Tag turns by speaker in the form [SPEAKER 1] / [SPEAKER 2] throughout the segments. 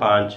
[SPEAKER 1] 5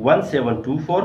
[SPEAKER 1] 1724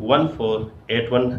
[SPEAKER 1] 1481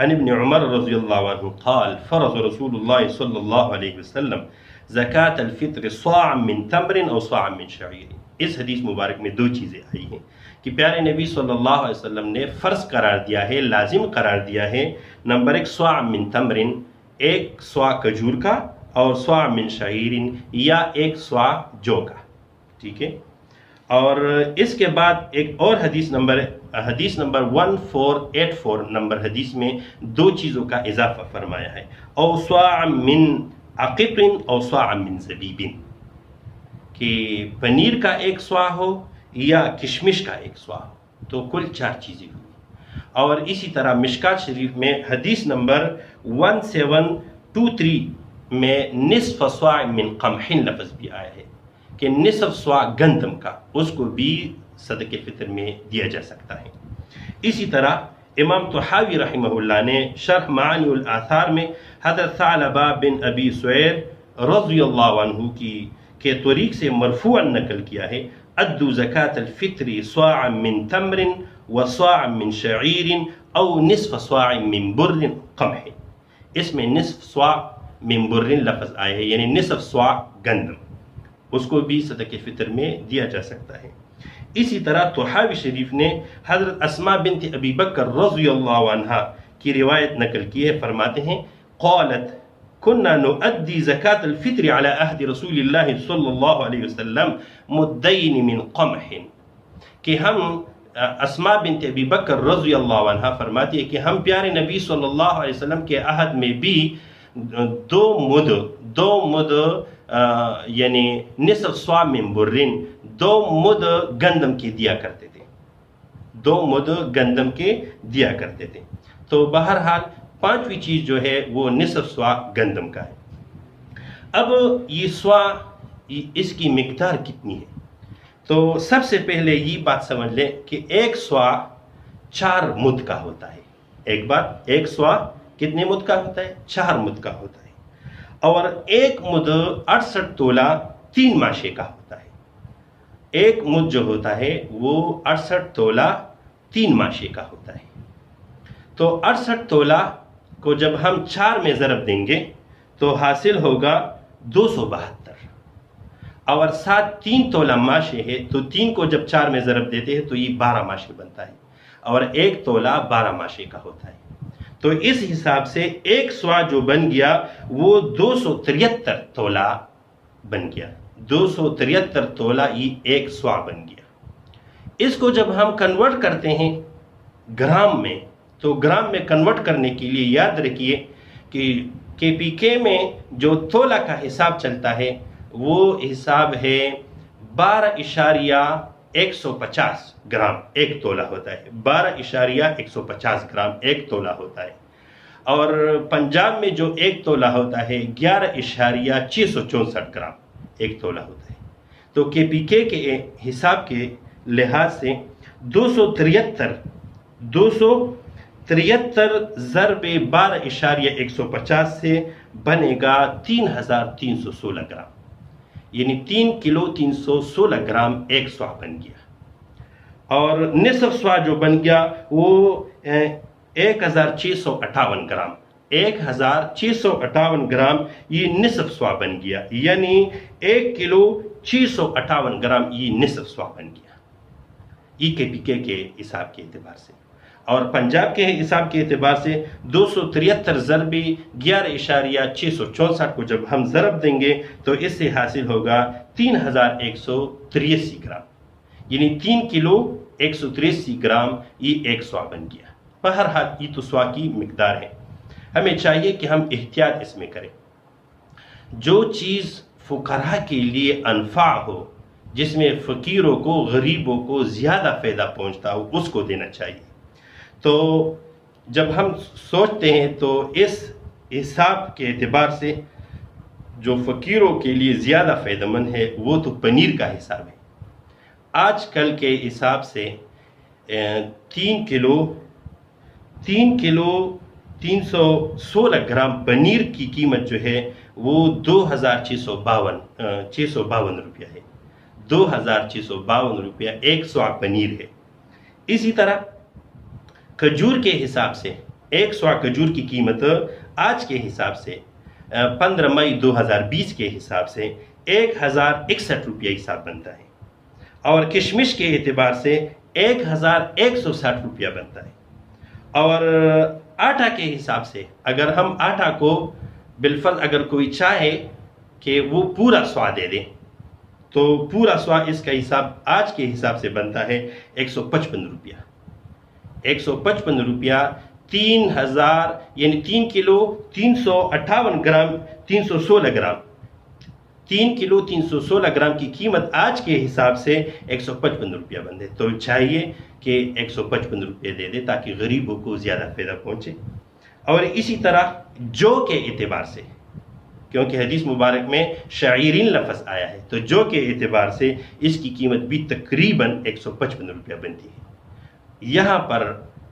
[SPEAKER 1] عن ابن عمر رضی اللہ عنہ قال فرض رسول اللہ صلی اللہ علیہ وسلم زکاة الفطر صاع من تمر او صاع من شعیر. اس حدیث مبارک میں دو چیزیں آئی ہیں کہ پیارے نبی صلی اللہ علیہ وسلم نے فرض قرار دیا ہے، لازم قرار دیا ہے، نمبر ایک صاع من تمر، ایک صاع کھجور کا، اور صاع من شعیر یا ایک صاع جو کا. ٹھیک ہے. اور اس کے بعد ایک اور حدیث نمبر 1484 نمبر حدیث میں دو چیزوں کا اضافہ فرمایا ہے، او صاع من عقب او صاع من زبیب، کہ پنیر کا ایک صاع ہو یا کشمش کا ایک صاع ہو. تو کل 4 چیزیں ہوئی. اور اسی طرح مشکات شریف میں حدیث نمبر 1723 میں نصف صاع من قمح لفظ بھی آیا ہے کہ نصف صاع گندم کا، اس کو بھی صدقہ فطر میں دیا جا سکتا ہے. اسی طرح امام طحاوی رحمہ اللہ نے شرح معانی الآثار میں حضرت ثعلبہ بن ابی سعید رضی اللہ عنہ کے طریق سے مرفوعا نقل کیا ہے، ادو زکاة الفطر صاع من تمر و صاع من شعیر او نصف صاع من بر قمح. اس میں نصف صاع من بر لفظ آئے ہے، یعنی نصف صاع گندم، اس کو بھی صدقہ فطر میں دیا جا سکتا ہے. اسی طرح طحاوی شریف نے حضرت اسماء بنت ابی بکر رضی اللہ عنہا کی روایت نقل کی ہے، فرماتے ہیں قالت كنا نؤدي زکاة الفطر على عهد رسول اللہ صلی اللہ علیہ وسلم مدین من قمح، کہ ہم اسماء بنت ابی بکر رضی اللہ عنہا فرماتی ہے کہ ہم پیارے نبی صلی اللہ علیہ وسلم کے عہد میں بھی دو مد یعنی نصف صاع من برن، 2 مد گندم کے دیا کرتے تھے، 2 مد گندم کے دیا کرتے تھے. تو بہرحال 5ویں چیز جو ہے وہ نصف صاع گندم کا ہے. اب یہ صاع اس کی مقدار کتنی ہے؟ تو سب سے پہلے یہ بات سمجھ لیں کہ ایک صاع 4 مد کا ہوتا ہے. ایک صاع کتنے مد کا ہوتا ہے؟ 4 مد کا ہوتا ہے. اور ایک مد 68 تولہ 3 ماشے کا ہوتا ہے. ایک مد جو ہوتا ہے وہ 68 تولہ 3 ماشے کا ہوتا ہے. تو 68 تولہ کو جب ہم 4 میں ضرب دیں گے تو حاصل ہوگا 272. اور 3 تولہ ماشے ہے، تو 3 کو جب 4 میں ضرب دیتے ہیں تو یہ 12 ماشے بنتا ہے، اور 1 تولہ 12 ماشے کا ہوتا ہے. تو اس حساب سے ایک صاع جو بن گیا وہ 273 تولہ بن گیا. 273 تولہ یہ ایک صاع بن گیا. اس کو جب ہم کنورٹ کرتے ہیں گرام میں، تو گرام میں کنورٹ کرنے کے لیے یاد رکھیے کہ KPK میں جو تولہ کا حساب چلتا ہے وہ حساب ہے 12.150 گرام ایک تولہ ہوتا ہے. 12.150 گرام ایک تولہ ہوتا ہے. اور پنجاب میں جو ایک تولہ ہوتا ہے 11.664 گرام ایک تولہ ہوتا ہے. تو KPK کے حساب کے لحاظ سے 273 ضرب 12.150 سے بنے گا 3316 گرام، یعنی 3 کلو 316 گرام ایک صاع بن گیا. اور نصف صاع جو بن گیا وہ 1658 گرام 1658 گرام یہ نصف صاع بن گیا، یعنی 1 کلو 658 گرام یہ نصف صاع بن گیا. یہ KPK کے حساب کے اعتبار سے. اور پنجاب کے حساب کے اعتبار سے 273 ضرب 11.664 کو جب ہم ضرب دیں گے تو اس سے حاصل ہوگا 3183 گرام، یعنی 3 کلو 183 گرام یہ ایک صاع بن گیا. بہرحال یہ تو صاع کی مقدار ہے. ہمیں چاہیے کہ ہم احتیاط اس میں کریں. جو چیز فقراء کے لیے انفع ہو، جس میں فقیروں کو غریبوں کو زیادہ فائدہ پہنچتا ہو، اس کو دینا چاہیے. تو جب ہم سوچتے ہیں تو اس حساب کے اعتبار سے جو فقیروں کے لیے زیادہ فائدہ مند ہے وہ تو پنیر کا حساب ہے. آج کل کے حساب سے 3 کلو 316 گرام پنیر کی قیمت جو ہے وہ 2652 روپیہ ہے. 2652 روپیہ ایک صاع پنیر ہے. اسی طرح کھجور کے حساب سے ایک سوا کھجور کی قیمت آج کے حساب سے 15 مئی 2020 کے حساب سے 1061 روپیہ حساب بنتا ہے، اور کشمش کے اعتبار سے 1160 روپیہ بنتا ہے، اور آٹا کے حساب سے اگر ہم آٹا کو بالفرض اگر کوئی چاہے کہ وہ پورا سوا دے دیں تو پورا سوا اس کا حساب آج کے حساب سے بنتا ہے 155 روپیہ۔ 155 روپیہ 3000 یعنی 3 کلو 358 گرام 316 گرام 3 کلو 316 گرام کی قیمت آج کے حساب سے 155 روپیہ بن دے، تو چاہیے کہ 155 روپیہ دے دے تاکہ غریبوں کو زیادہ فائدہ پہنچے۔ اور اسی طرح جو کے اعتبار سے، کیونکہ حدیث مبارک میں شعیرین لفظ آیا ہے، تو جو کے اعتبار سے اس کی قیمت بھی تقریباً 155 روپیہ بنتی ہے۔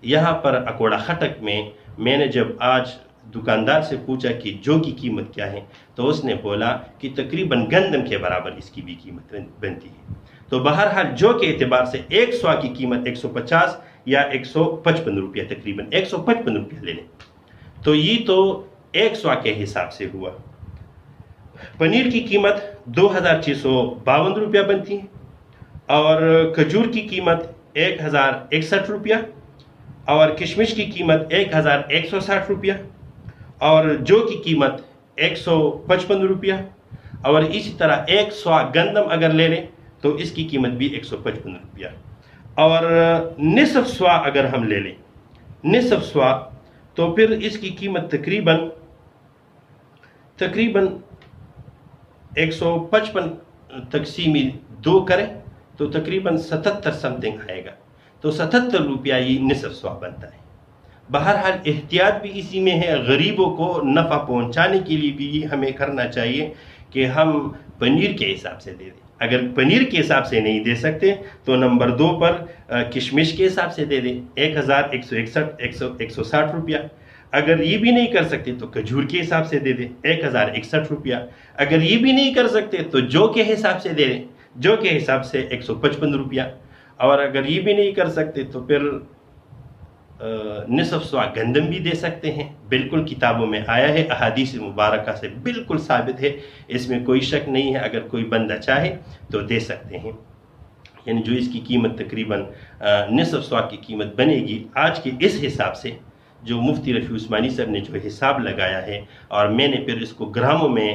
[SPEAKER 1] یہاں پر اکوڑا خٹک میں نے جب آج دکاندار سے پوچھا کہ جو کی قیمت کیا ہے تو اس نے بولا کہ تقریباً گندم کے برابر اس کی بھی قیمت بنتی ہے۔ تو بہرحال جو کے اعتبار سے ایک سوا کی قیمت 150 یا 155 روپیہ تقریباً 155 روپیہ لے لیں، تو یہ تو ایک سوا کے حساب سے ہوا۔ پنیر کی قیمت 2652 روپیہ بنتی ہے، اور کھجور کی قیمت 1061 روپیہ، اور کشمش کی قیمت 1160 روپیہ، اور جو کی قیمت 155 روپیہ، اور اسی طرح ایک سوا گندم اگر لے لیں تو اس کی قیمت بھی 155 روپیہ، اور نصف سوا اگر ہم لے لیں نصف سوا تو پھر اس کی قیمت تقریباً 155 تقسیم 2 کریں تو تقریباً 77 سمتنگ آئے گا، تو 77 روپیہ یہ نصف سوا بنتا ہے۔ بہرحال احتیاط بھی اسی میں ہے، غریبوں کو نفع پہنچانے کے لیے بھی ہمیں کرنا چاہیے کہ ہم پنیر کے حساب سے دے دیں۔ اگر پنیر کے حساب سے نہیں دے سکتے تو نمبر 2 پر کشمش کے حساب سے دے دیں 1161 روپیہ۔ اگر یہ بھی نہیں کر سکتے تو کھجور کے حساب سے دے دیں 1061 روپیہ۔ اگر یہ بھی نہیں کر سکتے تو جو کے حساب سے دے دیں، جو کے حساب سے 155 روپیہ۔ اور اگر یہ بھی نہیں کر سکتے تو پھر نصف سوا گندم بھی دے سکتے ہیں، بالکل کتابوں میں آیا ہے، احادیث مبارکہ سے بالکل ثابت ہے، اس میں کوئی شک نہیں ہے، اگر کوئی بندہ چاہے تو دے سکتے ہیں۔ یعنی جو اس کی قیمت تقریباً نصف سوا کی قیمت بنے گی آج کے اس حساب سے، جو مفتی رفیع عثمانی صاحب نے جو حساب لگایا ہے اور میں نے پھر اس کو گراموں میں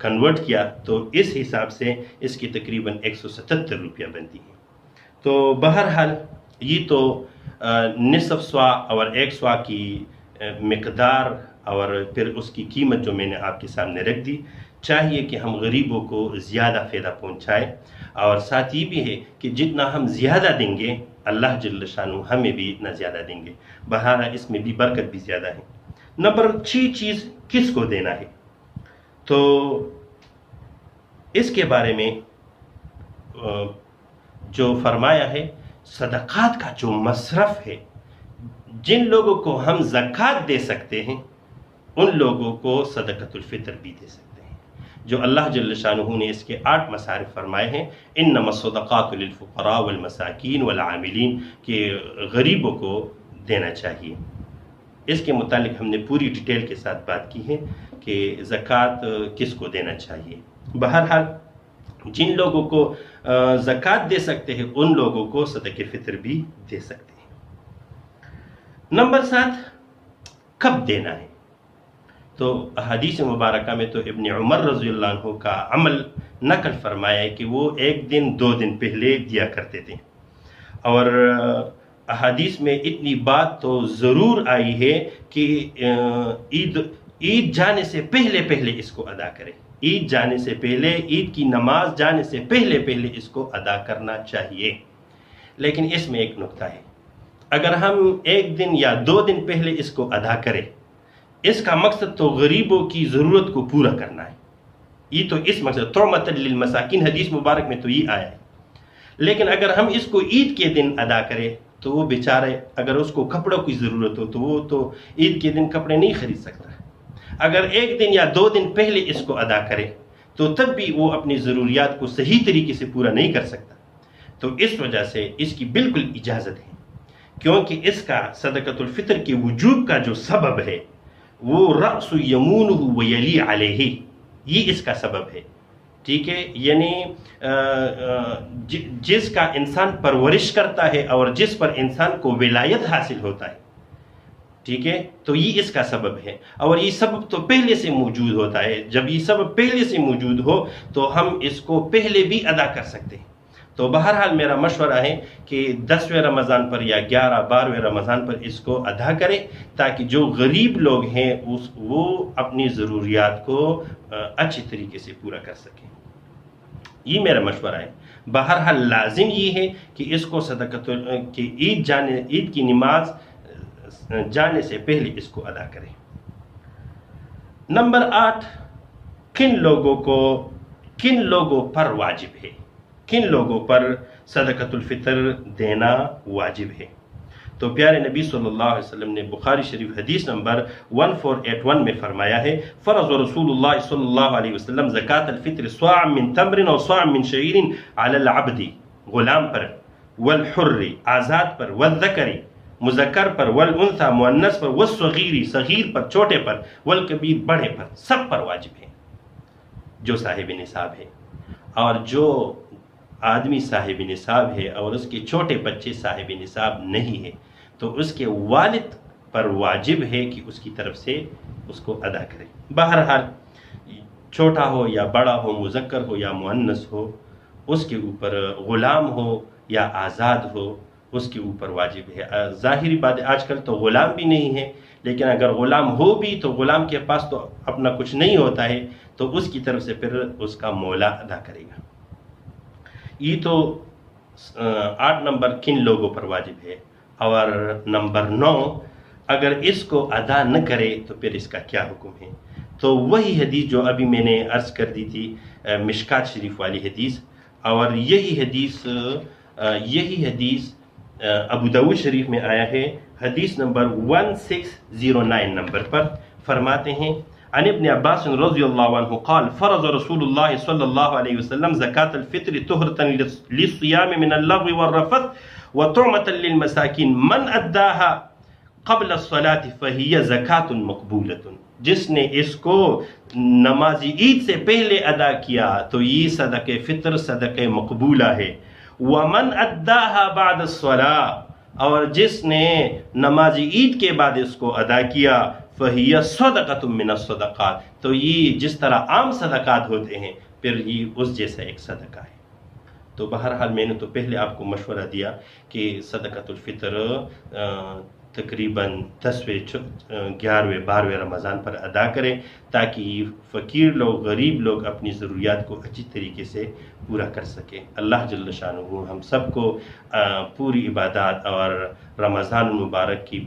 [SPEAKER 1] کنورٹ کیا تو اس حساب سے اس کی تقریباً 177 روپیہ بنتی ہے۔ تو بہرحال یہ تو نصف سوا اور ایک سوا کی مقدار اور پھر اس کی قیمت جو میں نے آپ کے سامنے رکھ دی۔ چاہیے کہ ہم غریبوں کو زیادہ فائدہ پہنچائیں، اور ساتھ یہ بھی ہے کہ جتنا ہم زیادہ دیں گے اللہ جل شانہ ہمیں بھی اتنا زیادہ دیں گے، بہرحال اس میں بھی برکت بھی زیادہ ہے۔ نمبر 6 چیز کس کو دینا ہے، تو اس کے بارے میں جو فرمایا ہے صدقات کا جو مصرف ہے، جن لوگوں کو ہم زکوٰۃ دے سکتے ہیں ان لوگوں کو صدقۃ الفطر بھی دے سکتے ہیں، جو اللہ جل شانہ نے اس کے 8 مصارف فرمائے ہیں، انما الصدقات للفقراء والمساکین والعاملین، کہ غریبوں کو دینا چاہیے۔ اس کے متعلق ہم نے پوری ڈیٹیل کے ساتھ بات کی ہے کہ زکوٰۃ کس کو دینا چاہیے۔ بہرحال جن لوگوں کو زکوٰۃ دے سکتے ہیں ان لوگوں کو صدقہ فطر بھی دے سکتے ہیں۔ نمبر 7 کب دینا ہے، تو حدیث مبارکہ میں تو ابن عمر رضی اللہ عنہ کا عمل نقل فرمایا ہے کہ وہ 1 دن 2 دن پہلے دیا کرتے تھے، اور احادیث میں اتنی بات تو ضرور آئی ہے کہ عید جانے سے پہلے اس کو ادا کریں، عید جانے سے پہلے، عید کی نماز جانے سے پہلے اس کو ادا کرنا چاہیے۔ لیکن اس میں ایک نقطہ ہے، اگر ہم 1 دن یا 2 دن پہلے اس کو ادا کریں، اس کا مقصد تو غریبوں کی ضرورت کو پورا کرنا ہے، یہ تو اس مقصد طعمۃ للمساکین حدیث مبارک میں تو یہ آیا ہے۔ لیکن اگر ہم اس کو عید کے دن ادا کریں تو وہ بیچارے، اگر اس کو کپڑوں کی ضرورت ہو تو وہ تو عید کے دن کپڑے نہیں خرید سکتا۔ اگر 1 دن یا 2 دن پہلے اس کو ادا کرے تو تب بھی وہ اپنی ضروریات کو صحیح طریقے سے پورا نہیں کر سکتا۔ تو اس وجہ سے اس کی بالکل اجازت ہے کیونکہ اس کا صدقۃ الفطر کے وجوب کا جو سبب ہے وہ رأس یمونہ ویلی علیہ، یہ اس کا سبب ہے، ٹھیک ہے، یعنی جس کا انسان پرورش کرتا ہے اور جس پر انسان کو ولایت حاصل ہوتا ہے، ٹھیک ہے، تو یہ اس کا سبب ہے، اور یہ سبب تو پہلے سے موجود ہوتا ہے۔ جب یہ سبب پہلے سے موجود ہو تو ہم اس کو پہلے بھی ادا کر سکتے ہیں۔ تو بہرحال میرا مشورہ ہے کہ 10ویں رمضان پر یا 11-12ویں رمضان پر اس کو ادا کریں، تاکہ جو غریب لوگ ہیں وہ اپنی ضروریات کو اچھی طریقے سے پورا کر سکیں۔ یہ میرا مشورہ ہے۔ بہرحال لازم یہ ہے کہ اس کو عید کی نماز جانے سے پہلے اس کو ادا کریں۔ نمبر 8، کن لوگوں پر واجب ہے، کن لوگوں پر صدقۃ الفطر دینا واجب ہے؟ تو پیارے نبی صلی اللہ علیہ وسلم نے بخاری شریف حدیث نمبر 1481 میں فرمایا ہے، فرض رسول اللہ صلی اللہ علیہ وسلم زکاة الفطر صاع من تمر اور صاع من شعیر علی العبد، غلام پر، والحر آزاد پر، والذکر مذکر پر، والانثى مؤنث پر، والصغیر صغیر پر چھوٹے پر، والکبیر بڑے پر، سب پر واجب ہے جو صاحب نصاب ہے۔ اور جو آدمی صاحب نصاب ہے اور اس کے چھوٹے بچے صاحب نصاب نہیں ہے تو اس کے والد پر واجب ہے کہ اس کی طرف سے اس کو ادا کرے۔ بہرحال چھوٹا ہو یا بڑا ہو، مذکر ہو یا مؤنث ہو، اس کے اوپر غلام ہو یا آزاد ہو، اس کے اوپر واجب ہے۔ ظاہری بات ہے آج کل تو غلام بھی نہیں ہے، لیکن اگر غلام ہو بھی تو غلام کے پاس تو اپنا کچھ نہیں ہوتا ہے، تو اس کی طرف سے پھر اس کا مولا ادا کرے گا۔ یہ تو 8 نمبر کن لوگوں پر واجب ہے۔ اور نمبر 9، اگر اس کو ادا نہ کرے تو پھر اس کا کیا حکم ہے؟ تو وہی حدیث جو ابھی میں نے عرض کر دی تھی، مشکات شریف والی حدیث، اور یہی حدیث ابو داؤد شریف میں آیا ہے، حدیث نمبر 1609 نمبر پر فرماتے ہیں، عن ابن عباس رضی اللہ عنہ قال فرض رسول اللہ صلی اللہ علیہ وسلم زکاة الفطر طہرة للصیام من اللغو والرفث وطعمة للمساکین من اداها قبل الصلاة فہی زکاة مقبولة۔ جس نے اس کو نماز عید سے پہلے ادا کیا تو یہ صدقہ فطر صدقہ مقبولہ ہے۔ ومن اداها بعد الصلاة، اور جس نے نماز عید کے بعد اس کو ادا کیا فَهِيَ صَدَقَةٌ مِّنَ الصَّدَقَاتِ، تو یہ جس طرح عام صدقات ہوتے ہیں پھر یہ اس جیسا ایک صدقہ ہے۔ تو بہرحال میں نے تو پہلے آپ کو مشورہ دیا کہ صدقۃ الفطر تقریباً 10ویں 11ویں 12ویں رمضان پر ادا کریں، تاکہ فقیر لوگ غریب لوگ اپنی ضروریات کو اچھی طریقے سے پورا کر سکیں۔ اللہ جل شانہ ہم سب کو پوری عبادات اور رمضان المبارک کی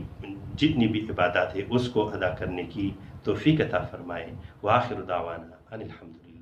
[SPEAKER 1] جتنی بھی عبادات ہے اس کو ادا کرنے کی توفیق عطا فرمائے۔ وآخر دعوانا ان الحمدللہ۔